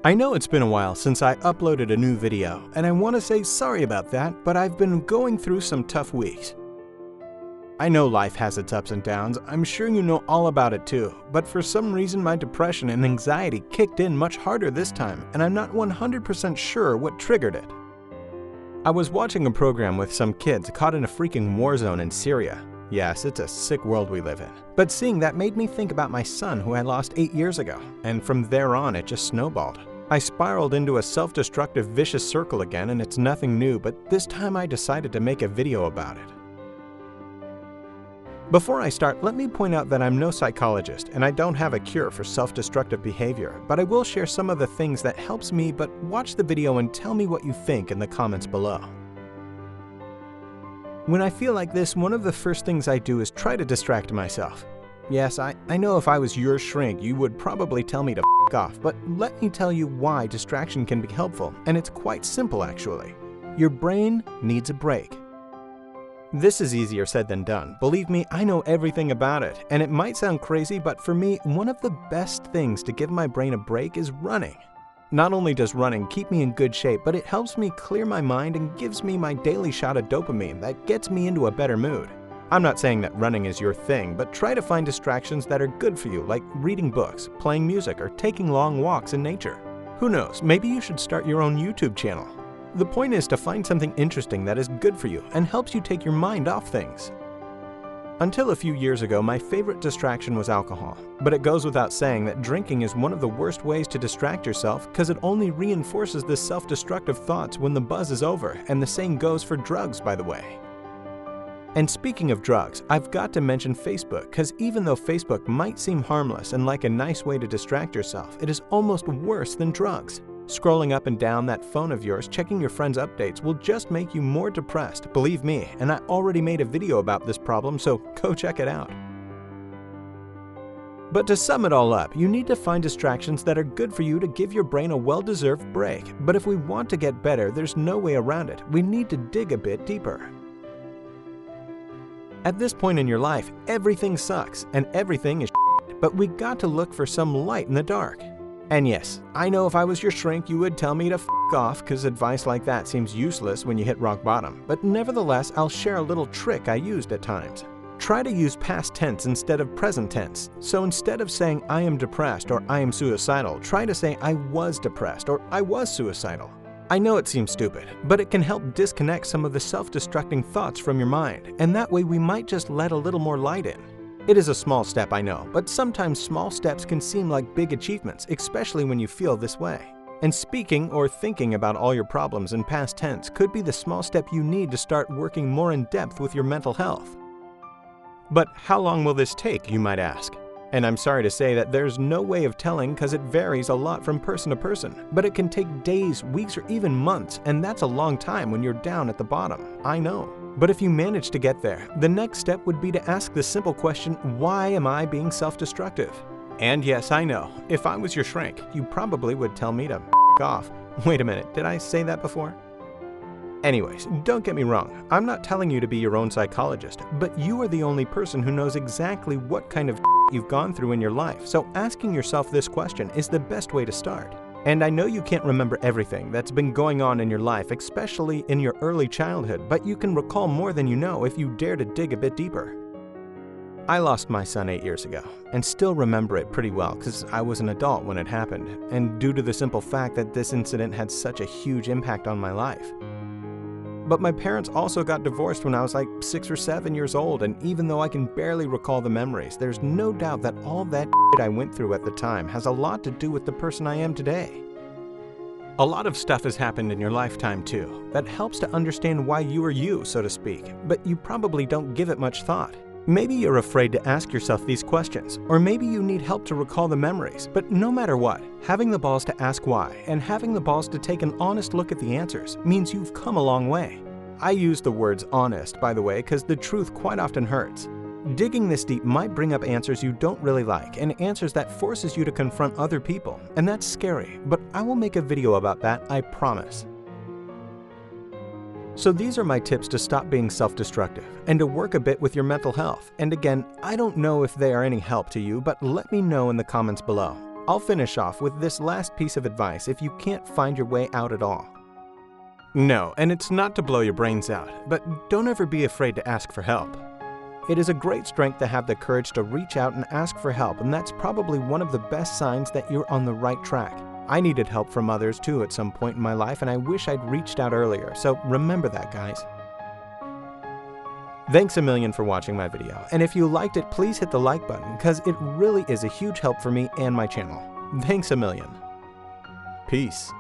I know it's been a while since I uploaded a new video, and I want to say sorry about that, but I've been going through some tough weeks. I know life has its ups and downs, I'm sure you know all about it too, but for some reason my depression and anxiety kicked in much harder this time, and I'm not 100% sure what triggered it. I was watching a program with some kids caught in a freaking war zone in Syria. Yes, it's a sick world we live in. But seeing that made me think about my son who I lost 8 years ago, and from there on it just snowballed. I spiraled into a self-destructive vicious circle again, and it's nothing new, but this time I decided to make a video about it. Before I start, let me point out that I'm no psychologist and I don't have a cure for self-destructive behavior, but I will share some of the things that helps me. But watch the video and tell me what you think in the comments below. When I feel like this, one of the first things I do is try to distract myself. Yes, I know if I was your shrink, you would probably tell me to f*** off, but let me tell you why distraction can be helpful, and it's quite simple actually. Your brain needs a break. This is easier said than done. Believe me, I know everything about it, and it might sound crazy, but for me, one of the best things to give my brain a break is running. Not only does running keep me in good shape, but it helps me clear my mind and gives me my daily shot of dopamine that gets me into a better mood. I'm not saying that running is your thing, but try to find distractions that are good for you, like reading books, playing music, or taking long walks in nature. Who knows, maybe you should start your own YouTube channel. The point is to find something interesting that is good for you and helps you take your mind off things. Until a few years ago, my favorite distraction was alcohol, but it goes without saying that drinking is one of the worst ways to distract yourself because it only reinforces the self-destructive thoughts when the buzz is over, and the same goes for drugs, by the way. And speaking of drugs, I've got to mention Facebook, because even though Facebook might seem harmless and like a nice way to distract yourself, it is almost worse than drugs. Scrolling up and down that phone of yours, checking your friends' updates will just make you more depressed, believe me, and I already made a video about this problem, so go check it out. But to sum it all up, you need to find distractions that are good for you to give your brain a well-deserved break. But if we want to get better, there's no way around it. We need to dig a bit deeper. At this point in your life, everything sucks and everything is shit, but we got to look for some light in the dark. And yes, I know if I was your shrink, you would tell me to f*** off, because advice like that seems useless when you hit rock bottom. But nevertheless, I'll share a little trick I used at times. Try to use past tense instead of present tense. So instead of saying I am depressed or I am suicidal, try to say I was depressed or I was suicidal. I know it seems stupid, but it can help disconnect some of the self-destructing thoughts from your mind, and that way we might just let a little more light in. It is a small step, I know, but sometimes small steps can seem like big achievements, especially when you feel this way. And speaking or thinking about all your problems in past tense could be the small step you need to start working more in depth with your mental health. But how long will this take, you might ask? And I'm sorry to say that there's no way of telling because it varies a lot from person to person, but it can take days, weeks, or even months, and that's a long time when you're down at the bottom, I know. But if you manage to get there, the next step would be to ask the simple question, why am I being self-destructive? And yes, I know, if I was your shrink, you probably would tell me to f*** off. Wait a minute, did I say that before? Anyways, don't get me wrong, I'm not telling you to be your own psychologist, but you are the only person who knows exactly what kind of you've gone through in your life, so asking yourself this question is the best way to start. And I know you can't remember everything that's been going on in your life, especially in your early childhood, but you can recall more than you know if you dare to dig a bit deeper. I lost my son 8 years ago, and still remember it pretty well because I was an adult when it happened, and due to the simple fact that this incident had such a huge impact on my life. But my parents also got divorced when I was like 6 or 7 years old, and even though I can barely recall the memories, there's no doubt that all that shit I went through at the time has a lot to do with the person I am today. A lot of stuff has happened in your lifetime too, that helps to understand why you are you, so to speak, but you probably don't give it much thought. Maybe you're afraid to ask yourself these questions, or maybe you need help to recall the memories, but no matter what, having the balls to ask why and having the balls to take an honest look at the answers means you've come a long way. I use the words honest, by the way, because the truth quite often hurts. Digging this deep might bring up answers you don't really like and answers that forces you to confront other people, and that's scary, but I will make a video about that, I promise. So these are my tips to stop being self-destructive and to work a bit with your mental health. And again, I don't know if they are any help to you, but let me know in the comments below. I'll finish off with this last piece of advice if you can't find your way out at all. No, and it's not to blow your brains out, but don't ever be afraid to ask for help. It is a great strength to have the courage to reach out and ask for help, and that's probably one of the best signs that you're on the right track. I needed help from others too at some point in my life, and I wish I'd reached out earlier, so remember that, guys. Thanks a million for watching my video, and if you liked it, please hit the like button, because it really is a huge help for me and my channel. Thanks a million. Peace.